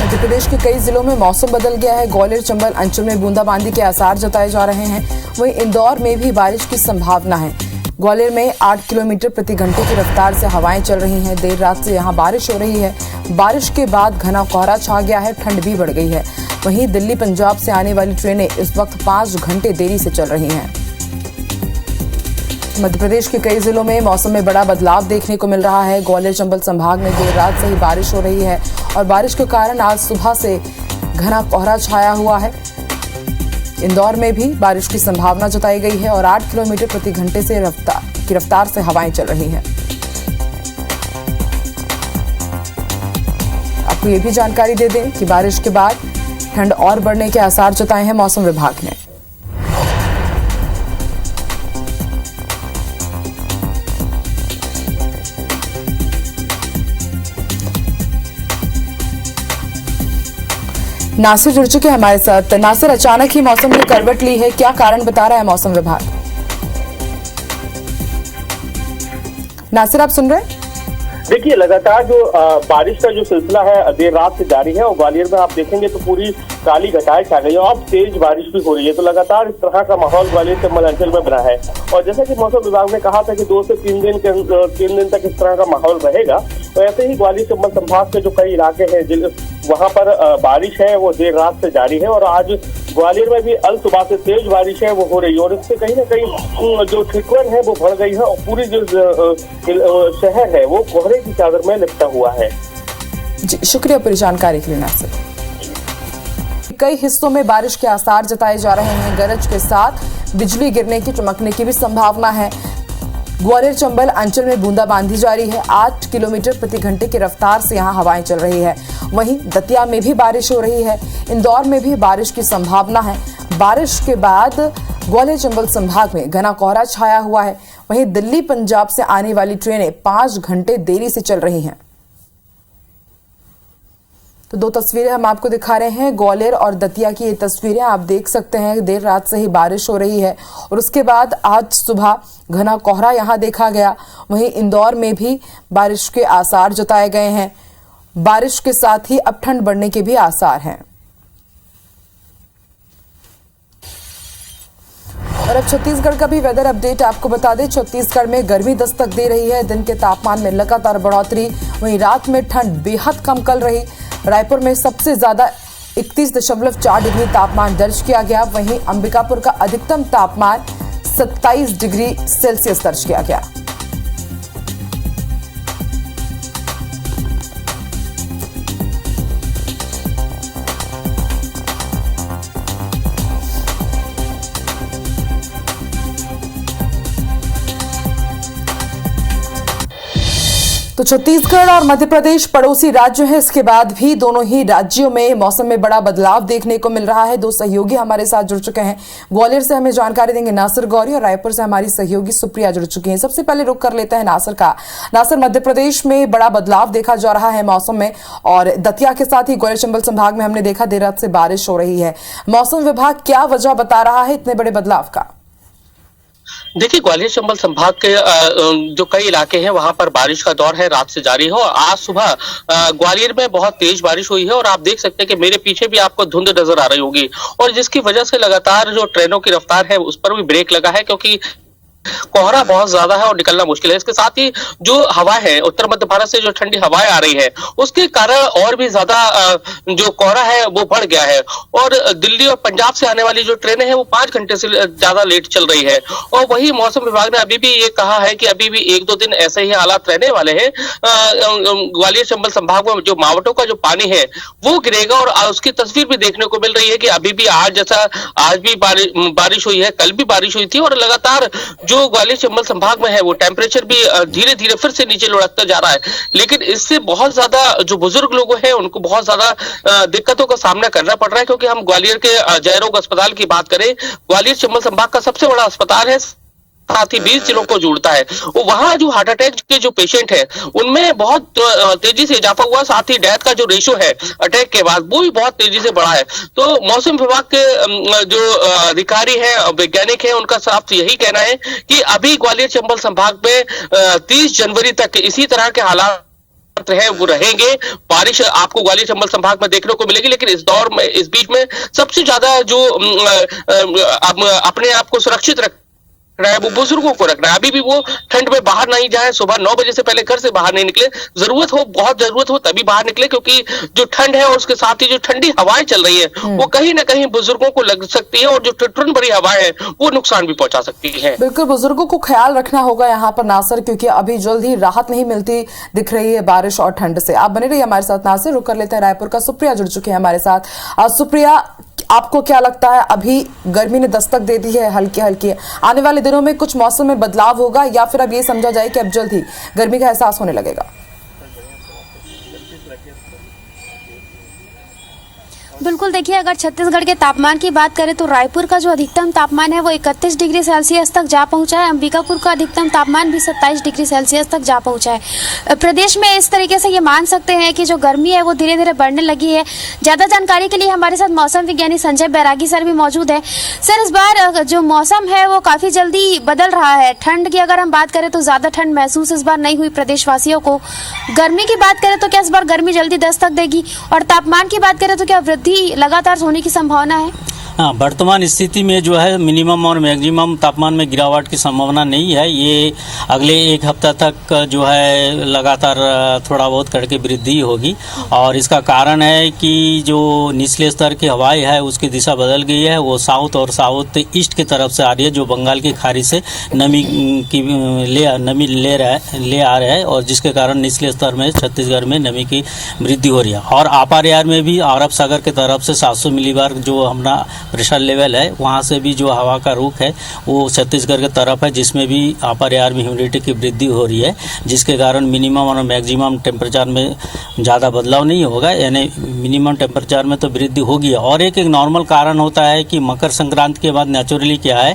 मध्य प्रदेश के कई जिलों में मौसम बदल गया है। ग्वालियर चंबल अंचल में बूंदाबांदी के आसार जताए जा रहे हैं। वहीं इंदौर में भी बारिश की संभावना है। ग्वालियर में 8 किलोमीटर प्रति घंटे की रफ्तार से हवाएं चल रही हैं। देर रात से यहां बारिश हो रही है। बारिश के बाद घना कोहरा छा गया है, ठंड भी बढ़ गई है। वहीं दिल्ली पंजाब से आने वाली ट्रेनें इस वक्त 5 घंटे देरी से चल रही हैं। मध्य प्रदेश के कई जिलों में मौसम में बड़ा बदलाव देखने को मिल रहा है। ग्वालियर चंबल संभाग में देर रात से ही बारिश हो रही है और बारिश के कारण आज सुबह से घना कोहरा छाया हुआ है। इंदौर में भी बारिश की संभावना जताई गई है और 8 किलोमीटर प्रति घंटे से रफ्तार से हवाएं चल रही हैं। आपको ये भी जानकारी दे दें कि बारिश के बाद ठंड और बढ़ने के आसार जताए हैं मौसम विभाग ने। नासिर जुड़ चुके हैं हमारे साथ। नासिर, अचानक ही मौसम ने करवट ली है, क्या कारण बता रहा है मौसम विभाग? नासिर, आप सुन रहे हैं? देखिए, लगातार जो बारिश का जो सिलसिला है देर रात से जारी है और ग्वालियर में आप देखेंगे तो पूरी काली घटाएं छा गई है और तेज बारिश भी हो रही है। तो लगातार इस तरह का माहौल ग्वालियर चंबल अंचल में बना है और जैसा कि मौसम विभाग ने कहा था कि 2 से 3 दिन तक इस तरह का माहौल रहेगा। तो ऐसे ही ग्वालियर चंबल संभाग के जो कई इलाके हैं वहाँ पर बारिश है वो देर रात से जारी है और आज ग्वालियर में भी अल सुबह से तेज बारिश है वो हो रही है और इससे कहीं ना कहीं जो ठिठुरन है वो बढ़ गई है और पूरी जो शहर है वो कोहरे की चादर में लिपटा हुआ है। जी, शुक्रिया पूरी जानकारी के लिए नासिर। कई हिस्सों में बारिश के आसार जताए जा रहे हैं। गरज के साथ बिजली गिरने की, चमकने की भी संभावना है। ग्वालियर चंबल अंचल में बूंदाबांदी जारी है। 8 किलोमीटर प्रति घंटे की रफ्तार से यहां हवाएं चल रही है। वहीं दतिया में भी बारिश हो रही है। इंदौर में भी बारिश की संभावना है। बारिश के बाद ग्वालियर चंबल संभाग में घना कोहरा छाया हुआ है। वहीं दिल्ली पंजाब से आने वाली ट्रेनें 5 घंटे देरी से चल रही हैं। तो 2 तस्वीरें हम आपको दिखा रहे हैं, ग्वालियर और दतिया की ये तस्वीरें आप देख सकते हैं। देर रात से ही बारिश हो रही है और उसके बाद आज सुबह घना कोहरा यहां देखा गया। वहीं इंदौर में भी बारिश के आसार जताए गए हैं। बारिश के साथ ही अब ठंड बढ़ने के भी आसार हैं। और अब छत्तीसगढ़ का भी वेदर अपडेट आपको बता दें। छत्तीसगढ़ में गर्मी दस्तक दे रही है। दिन के तापमान में लगातार बढ़ोतरी, वहीं रात में ठंड बेहद कम कल रही। रायपुर में सबसे ज्यादा 31.4 डिग्री तापमान दर्ज किया गया। वहीं अंबिकापुर का अधिकतम तापमान 27 डिग्री सेल्सियस दर्ज किया गया। तो छत्तीसगढ़ और मध्य प्रदेश पड़ोसी राज्य हैं। इसके बाद भी दोनों ही राज्यों में मौसम में बड़ा बदलाव देखने को मिल रहा है। 2 सहयोगी हमारे साथ जुड़ चुके हैं। ग्वालियर से हमें जानकारी देंगे नासिर गौरी और रायपुर से हमारी सहयोगी सुप्रिया जुड़ चुकी हैं। सबसे पहले रुक कर लेते हैं नासिर का। नासिर, मध्य प्रदेश में बड़ा बदलाव देखा जा रहा है मौसम में और दतिया के साथ ही ग्वालियर चंबल संभाग में हमने देखा देर रात से बारिश हो रही है। मौसम विभाग क्या वजह बता रहा है इतने बड़े बदलाव का? देखिए, ग्वालियर चंबल संभाग के जो कई इलाके हैं वहां पर बारिश का दौर है, रात से जारी है और आज सुबह ग्वालियर में बहुत तेज बारिश हुई है और आप देख सकते हैं कि मेरे पीछे भी आपको धुंध नजर आ रही होगी और जिसकी वजह से लगातार जो ट्रेनों की रफ्तार है उस पर भी ब्रेक लगा है क्योंकि कोहरा बहुत ज्यादा है और निकलना मुश्किल है। इसके साथ ही जो हवा है, उत्तर मध्य भारत से जो ठंडी हवाएं आ रही है उसके कारण और भी ज्यादा जो कोहरा है वो बढ़ गया है और दिल्ली और पंजाब से आने वाली जो ट्रेनें हैं वो 5 घंटे से ज्यादा लेट चल रही है। और वही मौसम विभाग ने अभी भी ये कहा है कि अभी भी 1-2 दिन ऐसे ही हालात रहने वाले हैं। ग्वालियर चंबल संभाग में जो मावटों का जो पानी है वो गिरेगा और उसकी तस्वीर भी देखने को मिल रही है कि अभी भी आज भी बारिश हुई है, कल भी बारिश हुई थी और लगातार जो ग्वालियर चंबल संभाग में है वो टेम्परेचर भी धीरे धीरे फिर से नीचे लुढ़कता जा रहा है। लेकिन इससे बहुत ज्यादा जो बुजुर्ग लोग हैं उनको बहुत ज्यादा दिक्कतों का सामना करना पड़ रहा है क्योंकि हम ग्वालियर के जयरोग अस्पताल की बात करें, ग्वालियर चंबल संभाग का सबसे बड़ा अस्पताल है, साथ ही 20 जिलों को जोड़ता है। वहां जो हार्ट अटैक के जो पेशेंट है उनमें बहुत तेजी से इजाफा हुआ, साथ ही डेथ का जो रेशो है अटैक के बाद वो भी बहुत तेजी से बढ़ा है। तो मौसम विभाग के जो अधिकारी हैं, वैज्ञानिक हैं, उनका साफ यही कहना है कि अभी ग्वालियर चंबल संभाग में 30 जनवरी तक इसी तरह के हालात है वो रहेंगे। बारिश आपको ग्वालियर चंबल संभाग में देखने को मिलेगी, लेकिन इस दौर में, इस बीच में सबसे ज्यादा जो अपने आप को सुरक्षित रखना है वो बुजुर्गों को रखना है। अभी भी वो ठंड में बाहर नहीं जाए, सुबह 9 बजे से पहले घर से बाहर नहीं निकले। जरूरत हो, बहुत जरूरत हो तभी बाहर निकले, क्योंकि जो ठंड है और उसके साथ ही जो ठंडी हवाएं चल रही है वो कहीं ना कहीं बुजुर्गों को लग सकती है, और जो ठुठुरन भरी हवाएं हैं वो नुकसान भी पहुंचा सकती है। बिल्कुल, बुजुर्गों को ख्याल रखना होगा यहाँ पर नासिर, क्योंकि अभी जल्द ही राहत नहीं मिलती दिख रही है बारिश और ठंड से। आप बने रहिए हमारे साथ नासिर। रुक कर लेते हैं रायपुर का, सुप्रिया जुड़ चुकी है हमारे साथ। सुप्रिया, आपको क्या लगता है, अभी गर्मी ने दस्तक दे दी है हल्की हल्की, आने वाले दिनों में कुछ मौसम में बदलाव होगा, या फिर अब ये समझा जाए कि अब जल्द ही गर्मी का एहसास होने लगेगा? बिल्कुल, देखिए अगर छत्तीसगढ़ के तापमान की बात करें तो रायपुर का जो अधिकतम तापमान है वो 31 डिग्री सेल्सियस तक जा पहुंचा है। अंबिकापुर का अधिकतम तापमान भी 27 डिग्री सेल्सियस तक जा पहुंचा है। प्रदेश में इस तरीके से ये मान सकते हैं कि जो गर्मी है वो धीरे धीरे बढ़ने लगी है। ज़्यादा जानकारी के लिए हमारे साथ मौसम विज्ञानी संजय बैरागी सर भी मौजूद है। सर, इस बार जो मौसम है वो काफ़ी जल्दी बदल रहा है। ठंड की अगर हम बात करें तो ज़्यादा ठंड महसूस इस बार नहीं हुई प्रदेशवासियों को। गर्मी की बात करें तो क्या इस बार गर्मी जल्दी दस्तक देगी, और तापमान की बात करें तो क्या वृद्धि लगातार होने की संभावना है? हाँ, वर्तमान स्थिति में जो है मिनिमम और मैक्सिमम तापमान में गिरावट की संभावना नहीं है। ये अगले एक हफ्ता तक जो है लगातार थोड़ा बहुत करके वृद्धि होगी, और इसका कारण है कि जो निचले स्तर की हवाएं है उसकी दिशा बदल गई है। वो साउथ और साउथ ईस्ट की तरफ से आ रही है, जो बंगाल की खाड़ी से नमी ले आ रहा है, और जिसके कारण निचले स्तर में छत्तीसगढ़ में नमी की वृद्धि हो रही है। और अपर एयर में भी अरब सागर की तरफ से 700 मिलीबार जो हमारा प्रेशर लेवल है, वहाँ से भी जो हवा का रुख है वो छत्तीसगढ़ की तरफ है, जिसमें भी अपर एयर में ह्यूमिडिटी की वृद्धि हो रही है, जिसके कारण मिनिमम और मैक्सिमम टेम्परेचर में ज़्यादा बदलाव नहीं होगा। यानी मिनिमम टेम्परेचर में तो वृद्धि होगी। और एक नॉर्मल कारण होता है कि मकर संक्रांति के बाद नेचुरली क्या है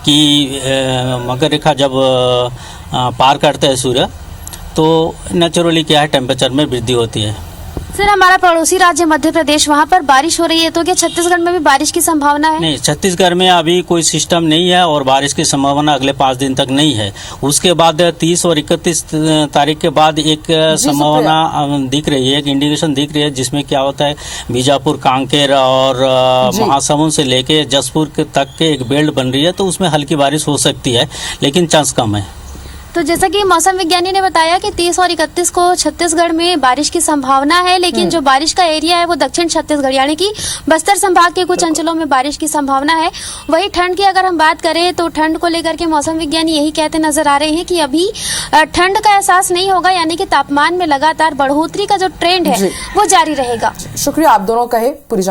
कि मकर रेखा जब पार करते हैं सूर्य, तो नेचुरली क्या है टेम्परेचर में वृद्धि होती है। सर, हमारा पड़ोसी राज्य मध्य प्रदेश, वहाँ पर बारिश हो रही है, तो क्या छत्तीसगढ़ में भी बारिश की संभावना है? नहीं, छत्तीसगढ़ में अभी कोई सिस्टम नहीं है और बारिश की संभावना अगले 5 दिन तक नहीं है। उसके बाद 30 और 31 तारीख के बाद एक संभावना दिख रही है, एक इंडिकेशन दिख रही है, जिसमें क्या होता है बीजापुर, कांकेर और महासमुंद से लेके जसपुर तक के एक बेल्ट बन रही है, तो उसमें हल्की बारिश हो सकती है, लेकिन चांस कम है। तो जैसा कि मौसम विज्ञानी ने बताया कि 30 और 31 को छत्तीसगढ़ में बारिश की संभावना है, लेकिन जो बारिश का एरिया है वो दक्षिण छत्तीसगढ़ यानी कि बस्तर संभाग के कुछ अंचलों में बारिश की संभावना है। वही ठंड की अगर हम बात करें तो ठंड को लेकर के मौसम विज्ञानी यही कहते नजर आ रहे हैं कि अभी ठंड का एहसास नहीं होगा, यानी कि तापमान में लगातार बढ़ोतरी का जो ट्रेंड है वो जारी रहेगा। शुक्रिया, आप दोनों कहे पूरी